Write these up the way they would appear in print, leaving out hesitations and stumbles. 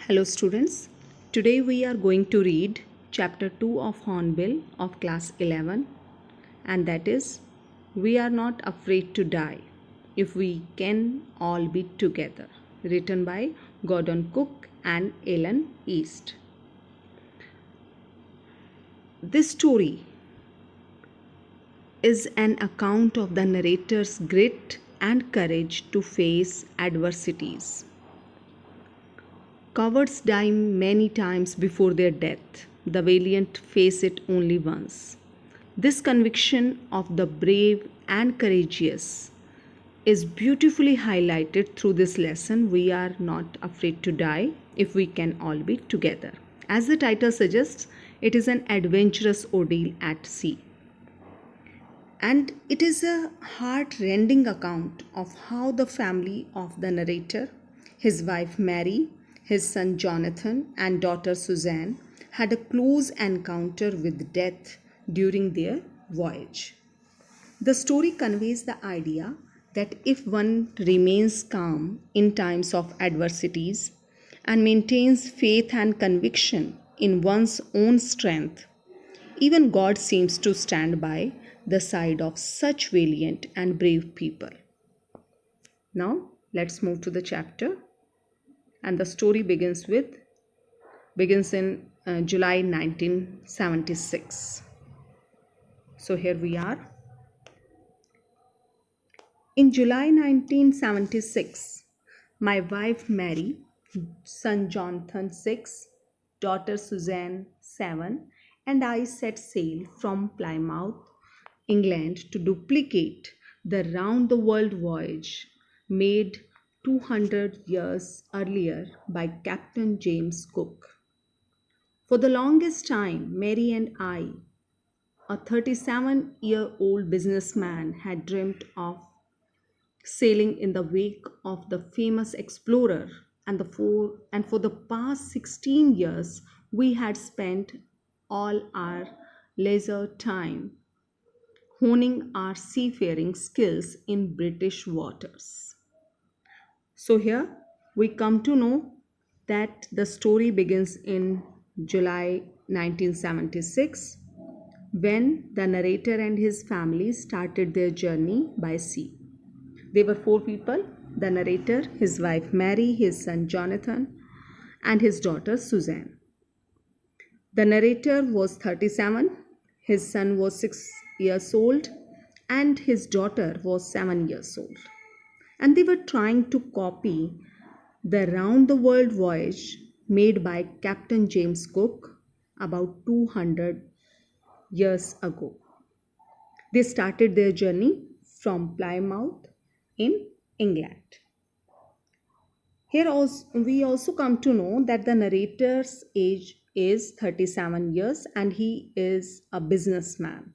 Hello students, today we are going to read chapter 2 of Hornbill of class 11, and that is We Are Not Afraid to Die If We Can All Be Together, written by Gordon Cook and Ellen East. This story is an account of the narrator's grit and courage to face adversities. Cowards die many times before their death. The valiant face it only once. This conviction of the brave and courageous is beautifully highlighted through this lesson. We are not afraid to die if we can all be together. As the title suggests, it is an adventurous ordeal at sea. And it is a heart-rending account of how the family of the narrator, his wife Mary, his son Jonathan, and daughter Suzanne had a close encounter with death during their voyage. The story conveys the idea that if one remains calm in times of adversities and maintains faith and conviction in one's own strength, even God seems to stand by the side of such valiant and brave people. Now, let's move to the chapter. And the story begins in July 1976. So here we are. In July 1976, my wife Mary, son Jonathan 6, daughter Suzanne 7, and I set sail from Plymouth, England to duplicate the round the world voyage made 200 years earlier by Captain James Cook. For the longest time, Mary and I, a 37-year-old businessman, had dreamt of sailing in the wake of the famous explorer, and for the past 16 years we had spent all our leisure time honing our seafaring skills in British waters. So here we come to know that the story begins in July 1976 when the narrator and his family started their journey by sea. They were 4 people: the narrator, his wife Mary, his son Jonathan, and his daughter Suzanne. The narrator was 37, his son was 6 years old, and his daughter was 7 years old. And they were trying to copy the round the world voyage made by Captain James Cook about 200 years ago. They started their journey from Plymouth in England. Here also, we also come to know that the narrator's age is 37 years and he is a businessman.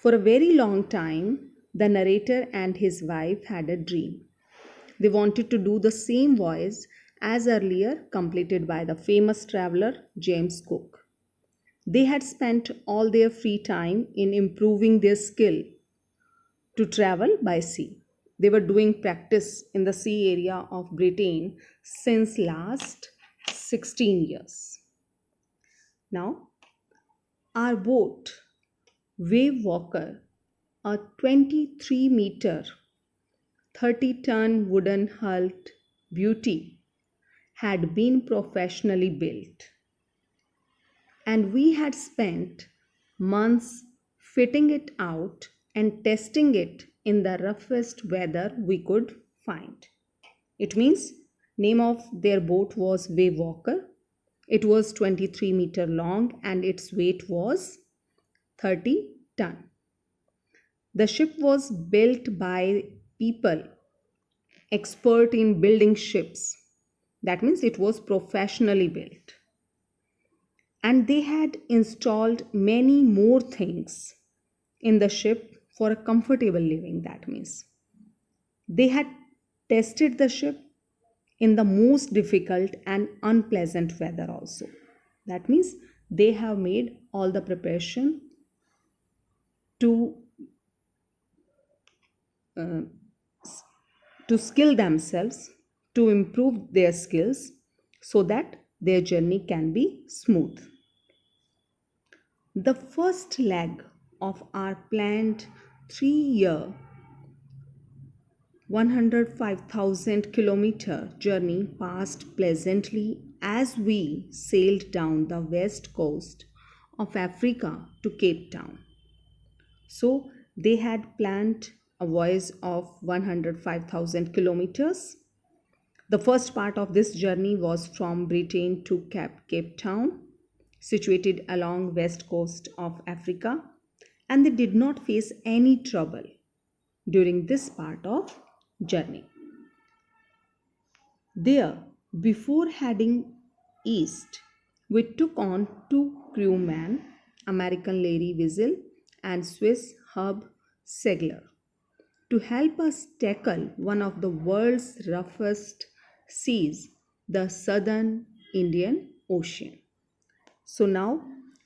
For a very long time, the narrator and his wife had a dream. They wanted to do the same voyage as earlier completed by the famous traveler James Cook. They had spent all their free time in improving their skill to travel by sea. They were doing practice in the sea area of Britain since last 16 years. Now, our boat, Wave Walker, a 23-meter, 30-ton wooden hulled beauty, had been professionally built. And we had spent months fitting it out and testing it in the roughest weather we could find. It means name of their boat was Wave Walker. It was 23-meter long and its weight was 30 ton. The ship was built by people expert in building ships. That means it was professionally built. And they had installed many more things in the ship for a comfortable living. That means they had tested the ship in the most difficult and unpleasant weather also. That means they have made all the preparation to skill themselves, to improve their skills, so that their journey can be smooth. The first leg of our planned 3-year 105,000-kilometer journey passed pleasantly as we sailed down the west coast of Africa to Cape Town. So they had planned a voyage of 105,000 kilometers. The first part of this journey was from Britain to Cape Town, situated along west coast of Africa, and they did not face any trouble during this part of journey. There, before heading east, we took on two crewmen, American Larry Wiesel and Swiss Hub Segler, to help us tackle one of the world's roughest seas, the Southern Indian Ocean. So now,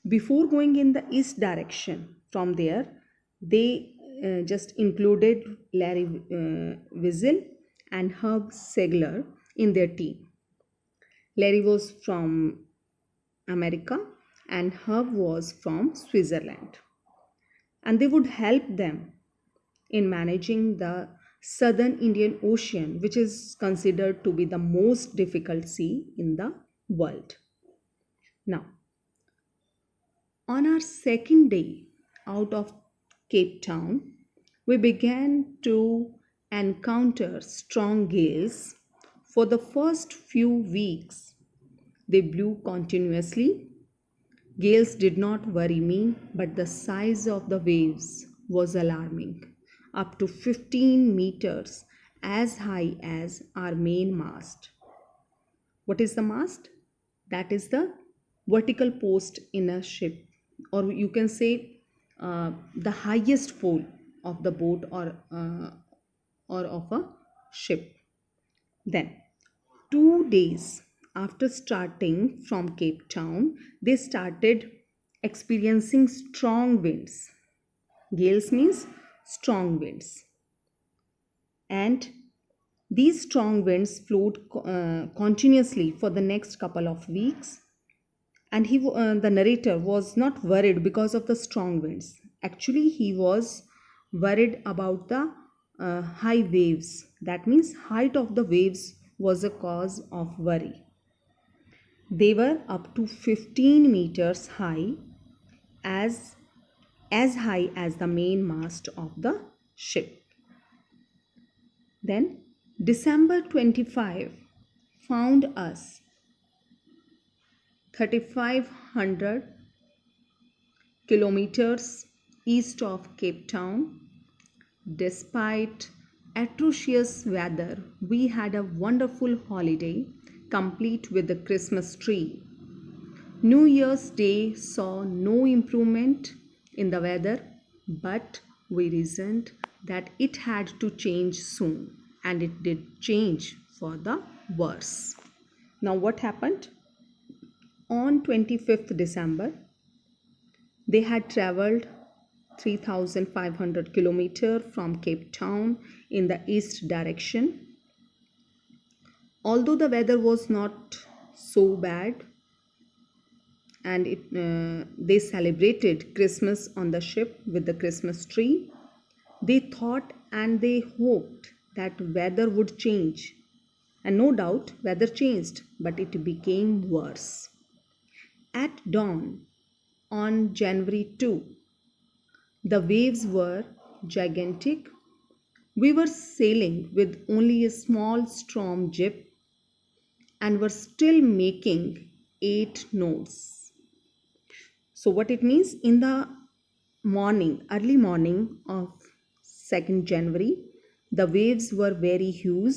before going in the east direction, from there, they just included Larry Wiesel and Hub Segler in their team. Larry was from America and Hub was from Switzerland. And they would help them in managing the Southern Indian Ocean, which is considered to be the most difficult sea in the world. Now, on our second day out of Cape Town, we began to encounter strong gales. For the first few weeks, they blew continuously. Gales did not worry me, but the size of the waves was alarming, up to 15 meters, as high as our main mast. What is the mast? That is the vertical post in a ship, or you can say the highest pole of the boat or of a ship. Then, 2 days after starting from Cape Town, they started experiencing strong winds. Gales means strong winds. And these strong winds flowed continuously for the next couple of weeks. And the narrator was not worried because of the strong winds. Actually, he was worried about the high waves. That means height of the waves was a cause of worry. They were up to 15 meters high, as high as the main mast of the ship. Then December 25 found us 3,500 kilometers east of Cape Town. Despite atrocious weather, we had a wonderful holiday, complete with the Christmas tree. New Year's Day saw no improvement in the weather, but we reasoned that it had to change soon, and it did change for the worse. Now, what happened? On 25th December, they had traveled 3,500 kilometers from Cape Town in the east direction. Although the weather was not so bad, and they celebrated Christmas on the ship with the Christmas tree, they thought and they hoped that weather would change. And no doubt, weather changed, but it became worse. At dawn on January 2, the waves were gigantic. We were sailing with only a small storm jib and were still making 8 knots. So, what it means, in the morning, early morning of 2nd January, the waves were very huge.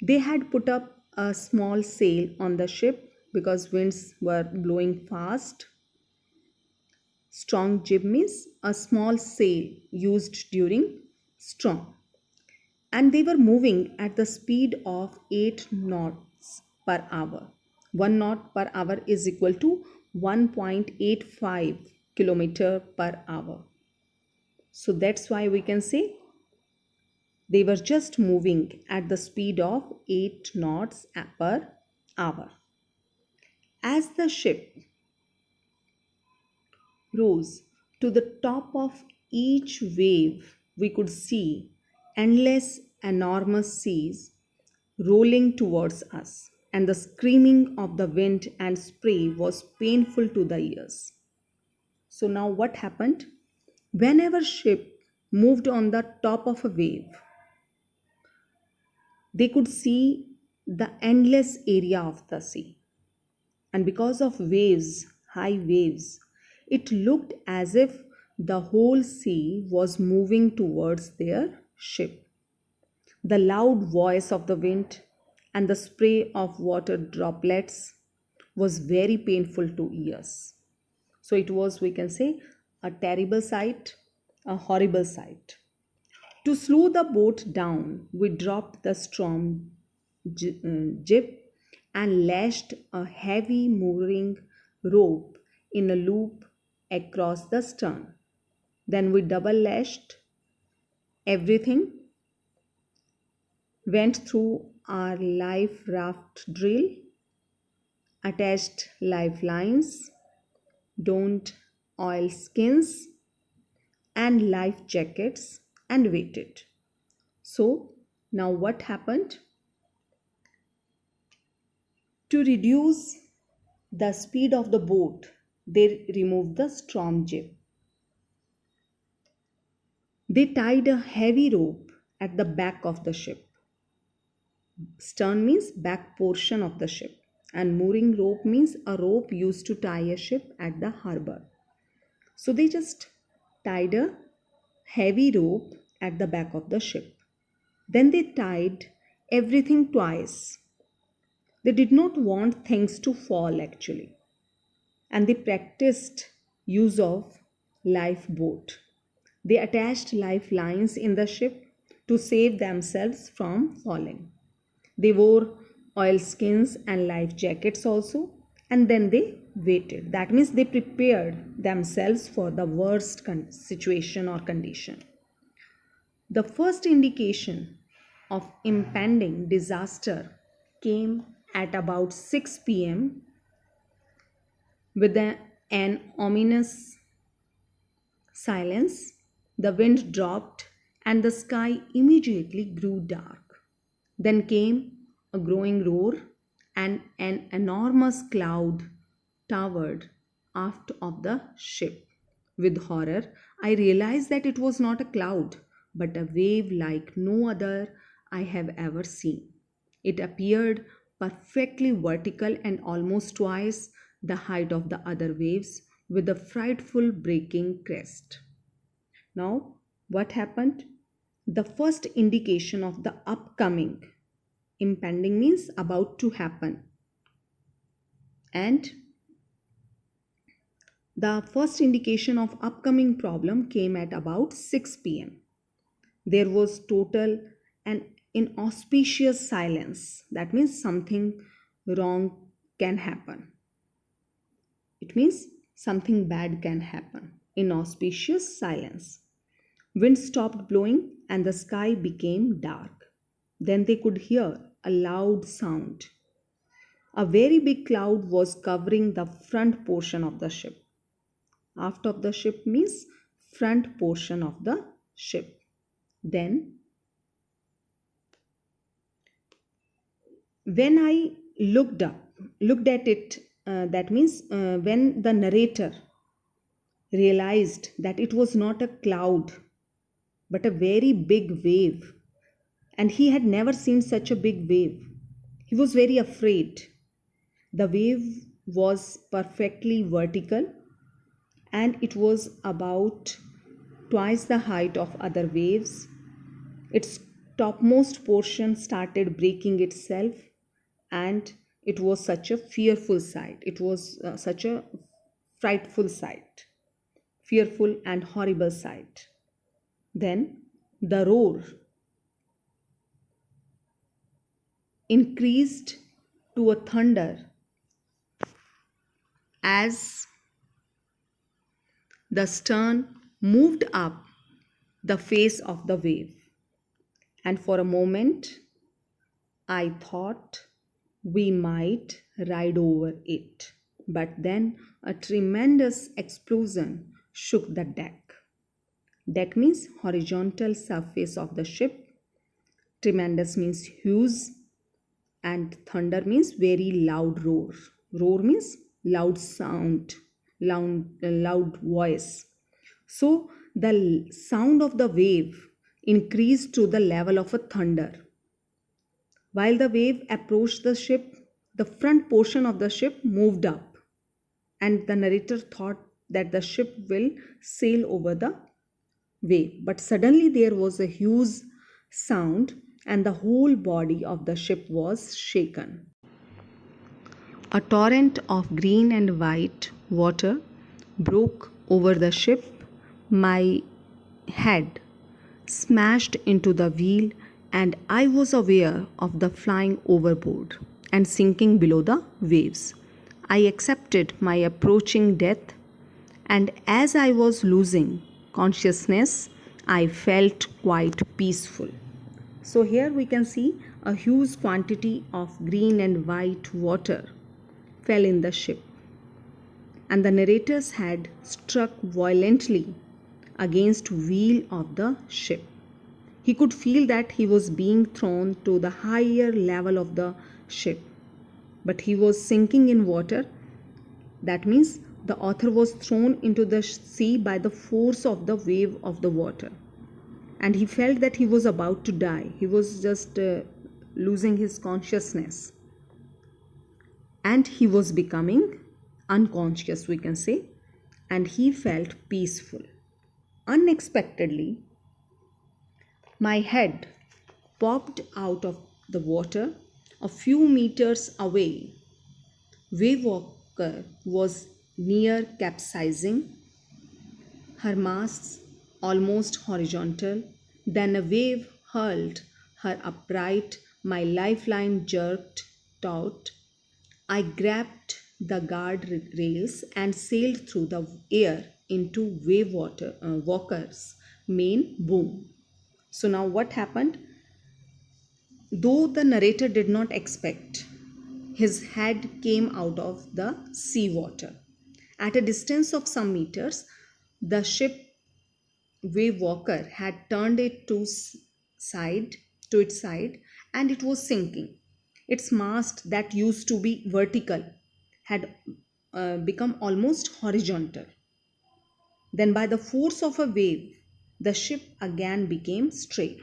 They had put up a small sail on the ship because winds were blowing fast. Strong jib means a small sail used during storm. And they were moving at the speed of 8 knots per hour. 1 knot per hour is equal to 1.85 kilometer per hour. So that's why we can say they were just moving at the speed of 8 knots per hour. As the ship rose to the top of each wave, we could see endless, enormous seas rolling towards us, and the screaming of the wind and spray was painful to the ears. So, now what happened? Whenever ship moved on the top of a wave, they could see the endless area of the sea. And because of waves, high waves, it looked as if the whole sea was moving towards their ship. The loud voice of the wind and the spray of water droplets was very painful to ears. So it was, we can say, a terrible sight, a horrible sight. To slow the boat down, we dropped the storm jib and lashed a heavy mooring rope in a loop across the stern. Then we double lashed everything, went through our life raft drill, attached lifelines, donned oil skins and life jackets, and waited. So, now what happened? To reduce the speed of the boat, they removed the storm jib. They tied a heavy rope at the back of the ship. Stern means back portion of the ship, and mooring rope means a rope used to tie a ship at the harbor. So they just tied a heavy rope at the back of the ship. Then they tied everything twice. They did not want things to fall actually, and they practiced use of lifeboat. They attached lifelines in the ship to save themselves from falling. They wore oilskins and life jackets also, and then they waited. That means they prepared themselves for the worst situation or condition. The first indication of impending disaster came at about 6 p.m. with an ominous silence. The wind dropped and the sky immediately grew dark. Then came a growing roar, and an enormous cloud towered aft of the ship. With horror, I realized that it was not a cloud, but a wave like no other I have ever seen. It appeared perfectly vertical and almost twice the height of the other waves, with a frightful breaking crest. Now, what happened? The first indication of the upcoming, impending means about to happen, and the first indication of upcoming problem came at about 6 p.m. There was total and inauspicious silence. That means something wrong can happen. It means something bad can happen. Inauspicious silence. Wind stopped blowing and the sky became dark. Then they could hear a loud sound. A very big cloud was covering the front portion of the ship. Aft of the ship means front portion of the ship. Then, when I looked at it, that means when the narrator realized that it was not a cloud but a very big wave, and he had never seen such a big wave, he was very afraid. The wave was perfectly vertical and it was about twice the height of other waves. Its topmost portion started breaking itself, and it was such a fearful sight. It was such a frightful sight, fearful and horrible sight. Then the roar increased to a thunder as the stern moved up the face of the wave. And for a moment, I thought We might ride over it. But then a tremendous explosion shook the deck. Deck means horizontal surface of the ship. Tremendous means huge, and thunder means very loud roar. Roar means loud sound, loud voice. So the sound of the wave increased to the level of a thunder. While the wave approached the ship, the front portion of the ship moved up, and the narrator thought that the ship will sail over the wave. But suddenly there was a huge sound, and the whole body of the ship was shaken. A torrent of green and white water broke over the ship. My head smashed into the wheel, and I was aware of the flying overboard and sinking below the waves. I accepted my approaching death, and as I was losing consciousness, I felt quite peaceful. So, here we can see a huge quantity of green and white water fell in the ship, and the narrator's head struck violently against wheel of the ship. He could feel that he was being thrown to the higher level of the ship, but he was sinking in water. That means the author was thrown into the sea by the force of the wave of the water, and he felt that he was about to die. He was just losing his consciousness, and he was becoming unconscious, we can say, and he felt peaceful. Unexpectedly, my head popped out of the water a few meters away. Wave Walker was near capsizing, her masts almost horizontal. Then a wave hurled her upright. My lifeline jerked taut. I grabbed the guard rails and sailed through the air into Walker's main boom. So now what happened? Though the narrator did not expect, his head came out of the seawater. At a distance of some meters, the ship Wave Walker had turned it side to its side, and it was sinking. Its mast that used to be vertical had become almost horizontal. Then, by the force of a wave, the ship again became straight,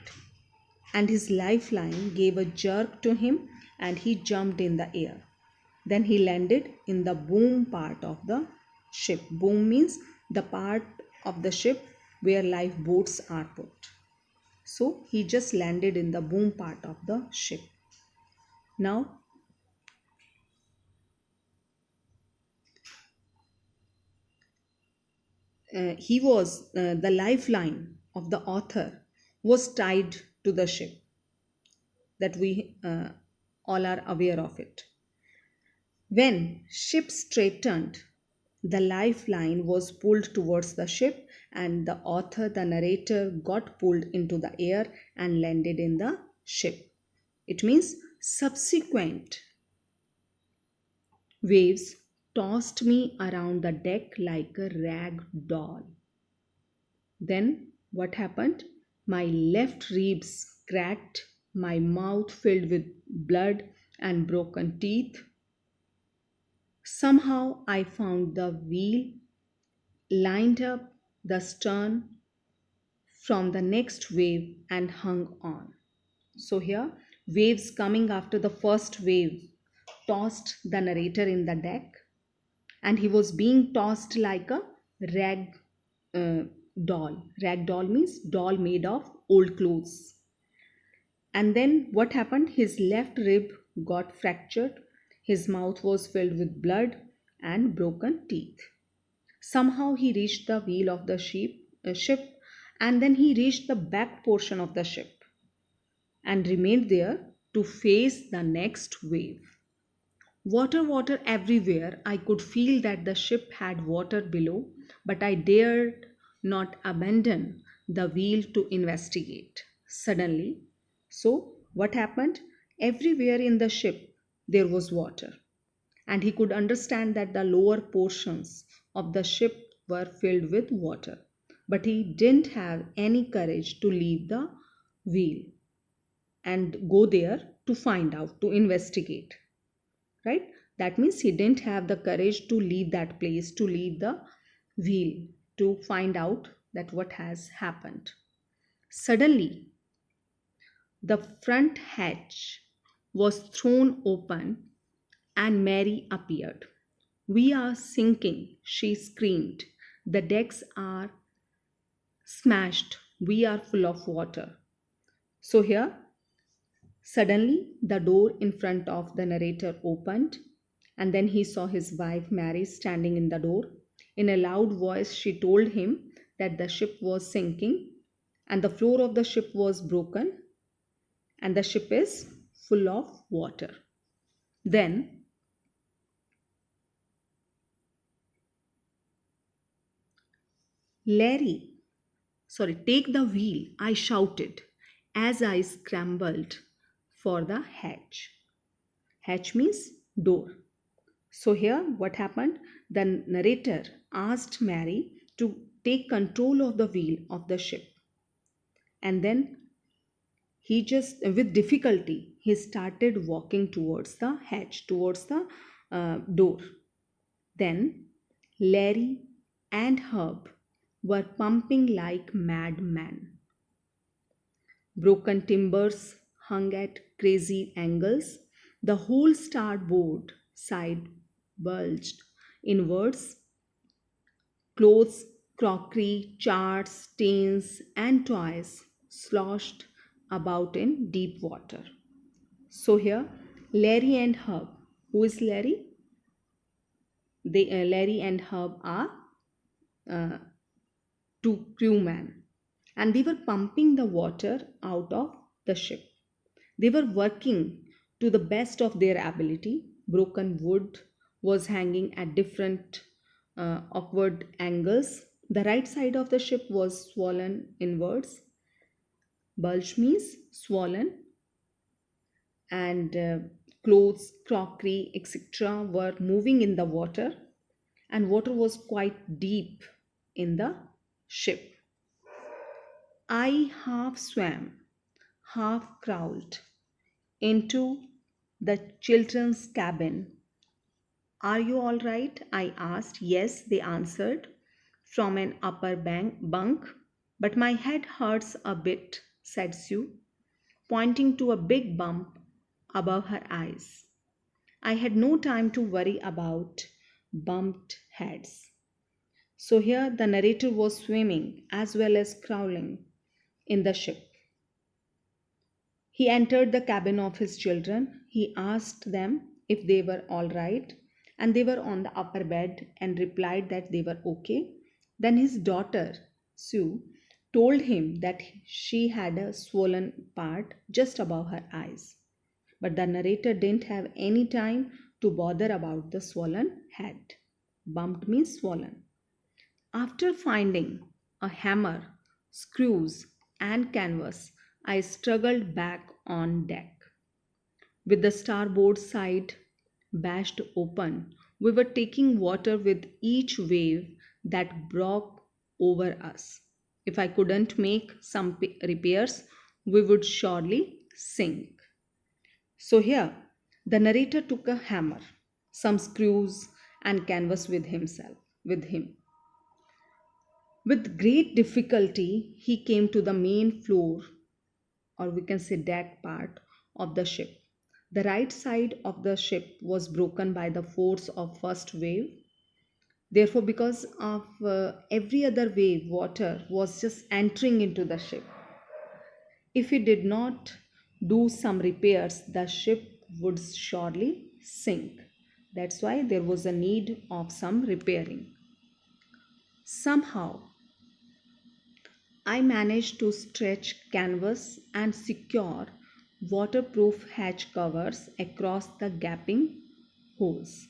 and his lifeline gave a jerk to him, and he jumped in the air. Then he landed in the boom part of the ship. Boom means the part of the ship where lifeboats are put. So he just landed in the boom part of the ship. Now, the lifeline of the author was tied to the ship, that we all are aware of it. When ship straightened, the lifeline was pulled towards the ship, and the author, the narrator, got pulled into the air and landed in the ship. It means subsequent waves tossed me around the deck like a rag doll. Then what happened? My left ribs cracked, my mouth filled with blood and broken teeth. Somehow I found the wheel, lined up the stern from the next wave, and hung on. So here, waves coming after the first wave tossed the narrator in the deck, and he was being tossed like a rag uh, doll. Rag doll means doll made of old clothes. And then what happened? His left rib got fractured, his mouth was filled with blood and broken teeth. Somehow he reached the wheel of the ship, and then he reached the back portion of the ship and remained there to face the next wave. Water, water everywhere. I could feel that the ship had water below, but I dared not abandon the wheel to investigate. Suddenly, so what happened? Everywhere in the ship there was water, and he could understand that the lower portions of the ship were filled with water. But he didn't have any courage to leave the wheel and go there to find out, to investigate, right? That means he didn't have the courage to leave that place, to leave the wheel, to find out that what has happened. Suddenly, the front hatch was thrown open and Mary appeared. "We are sinking," she screamed. "The decks are smashed. We are full of water." So, here, suddenly, the door in front of the narrator opened, and then he saw his wife Mary standing in the door. In a loud voice, she told him that the ship was sinking, and the floor of the ship was broken, and the ship is full of water. Then, Larry, take the wheel, I shouted as I scrambled for the hatch. Hatch means door. So, here what happened? The narrator asked Mary to take control of the wheel of the ship, and then he just, with difficulty, he started walking towards the hatch, towards the door. Then Larry and Herb were pumping like madmen. Broken timbers hung at crazy angles. The whole starboard side bulged inwards. Clothes, crockery, charts, tins, and toys sloshed about in deep water. So here, Larry and Herb. Who is Larry? Larry and Herb are uh, two crewmen, and they were pumping the water out of the ship. They were working to the best of their ability. Broken wood was hanging at different awkward angles. The right side of the ship was swollen inwards. Bulge means swollen, and clothes, crockery, etc. were moving in the water, and water was quite deep in the ship. I half swam, half crawled into the children's cabin. "Are you all right?" I asked. "Yes," they answered from an upper bunk. "But my head hurts a bit," said Sue, pointing to a big bump above her eyes. I had no time to worry about bumped heads. So here the narrator was swimming as well as crawling in the ship. He entered the cabin of his children. He asked them if they were all right, and they were on the upper bed and replied that they were okay. Then his daughter, Sue, told him that she had a swollen part just above her eyes. But the narrator didn't have any time to bother about the swollen head. Bumped means swollen. After finding a hammer, screws, and canvas, I struggled back on deck. With the starboard side bashed open, we were taking water with each wave that broke over us. If I couldn't make some repairs, we would surely sink. So here, the narrator took a hammer, some screws, and canvas with him. With great difficulty, he came to the main floor, or we can say deck part of the ship. The right side of the ship was broken by the force of first wave. Therefore, because of every other wave, water was just entering into the ship. If he did not do some repairs, the ship would surely sink. That's why there was a need of some repairing. Somehow, I managed to stretch canvas and secure waterproof hatch covers across the gaping holes.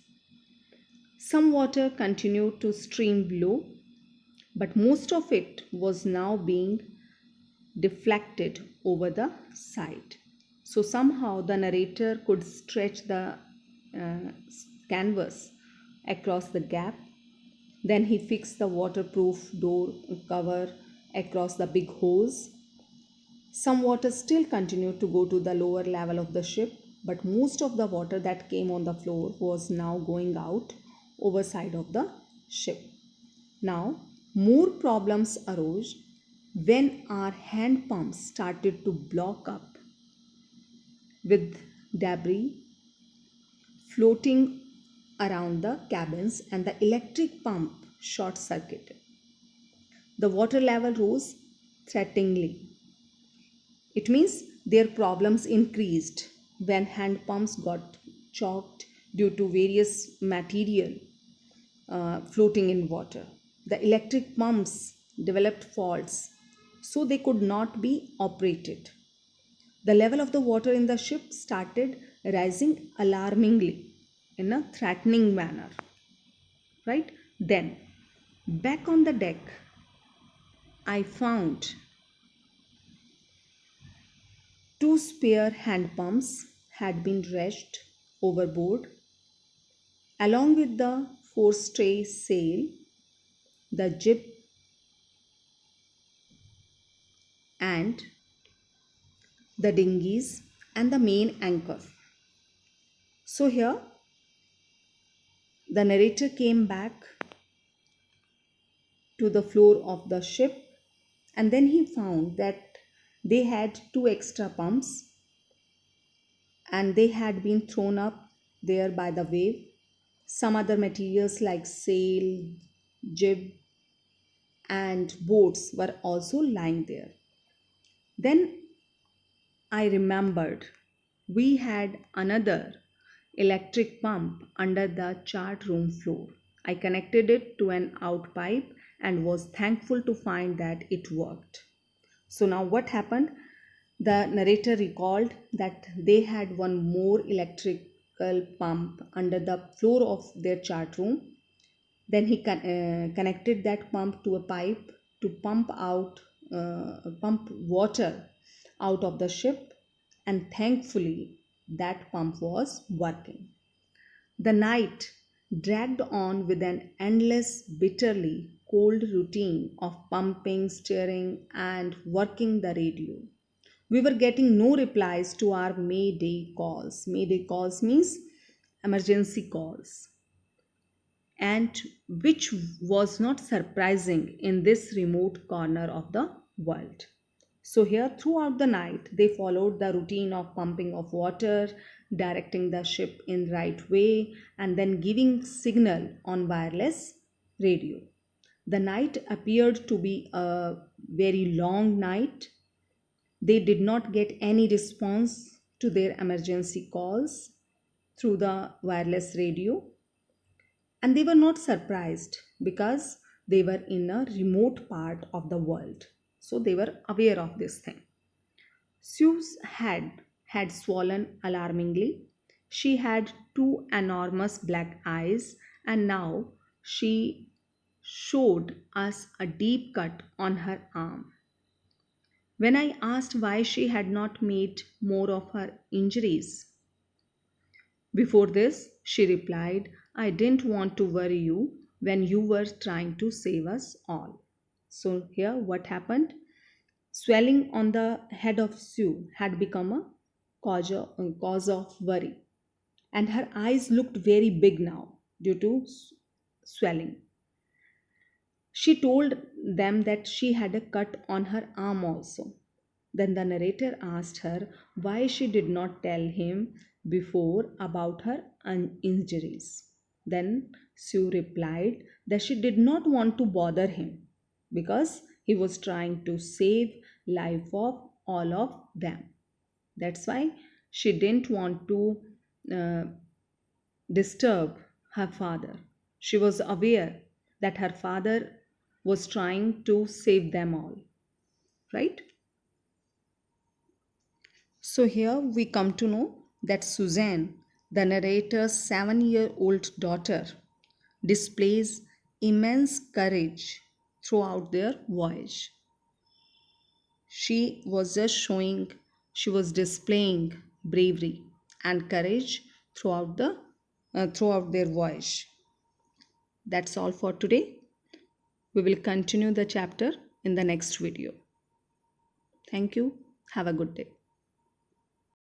Some water continued to stream below, but most of it was now being deflected over the side. So somehow the narrator could stretch the uh, canvas across the gap. Then he fixed the waterproof door cover across the big hose. Some water still continued to go to the lower level of the ship, but most of the water that came on the floor was now going out over side of the ship. Now, more problems arose when our hand pumps started to block up with debris floating around the cabins and the electric pump short circuited. The water level rose threateningly. It means their problems increased when hand pumps got choked due to various material floating in water. The electric pumps developed faults, so they could not be operated. The level of the water in the ship started rising alarmingly in a threatening manner. Right? Then, back on the deck, I found two spare hand pumps had been wrenched overboard, along with the forestay sail, the jib, and the dinghies, and the main anchor. So, here the narrator came back to the floor of the ship, and then he found that they had two extra pumps and they had been thrown up there by the wave. Some other materials like sail, jib, and boats were also lying there. Then I remembered we had another electric pump under the chart room floor. I connected it to an out pipe and was thankful to find that it worked. So, now what happened? The narrator recalled that they had one more electrical pump under the floor of their chart room. Then he connected that pump to a pipe to pump water out of the ship, and thankfully that pump was working. The night dragged on with an endless, bitterly cold routine of pumping, steering, and working the radio. We were getting no replies to our Mayday calls. Mayday calls means emergency calls, and which was not surprising in this remote corner of the world. So, here throughout the night, they followed the routine of pumping of water, directing the ship in right way, and then giving signal on wireless radio. The night appeared to be a very long night. They did not get any response to their emergency calls through the wireless radio, and they were not surprised because they were in a remote part of the world. So they were aware of this thing. Sue's head had swollen alarmingly. She had two enormous black eyes, and now she showed us a deep cut on her arm. When I asked why she had not made more of her injuries before this, she replied, I didn't want to worry you when you were trying to save us all. So, here what happened? Swelling on the head of Sue had become a cause of worry, and her eyes looked very big now due to swelling. She told them that she had a cut on her arm also. Then the narrator asked her why she did not tell him before about her injuries. Then Sue replied that she did not want to bother him because he was trying to save life of all of them. That's why she didn't want to uh, disturb her father. She was aware that her father was trying to save them all, right? So here we come to know that Suzanne, the narrator's 7-year-old daughter, displays immense courage throughout their voyage. She was just showing, she was displaying bravery and courage throughout the throughout their voyage. That's all for today. We will continue the chapter in the next video. Thank you. Have a good day.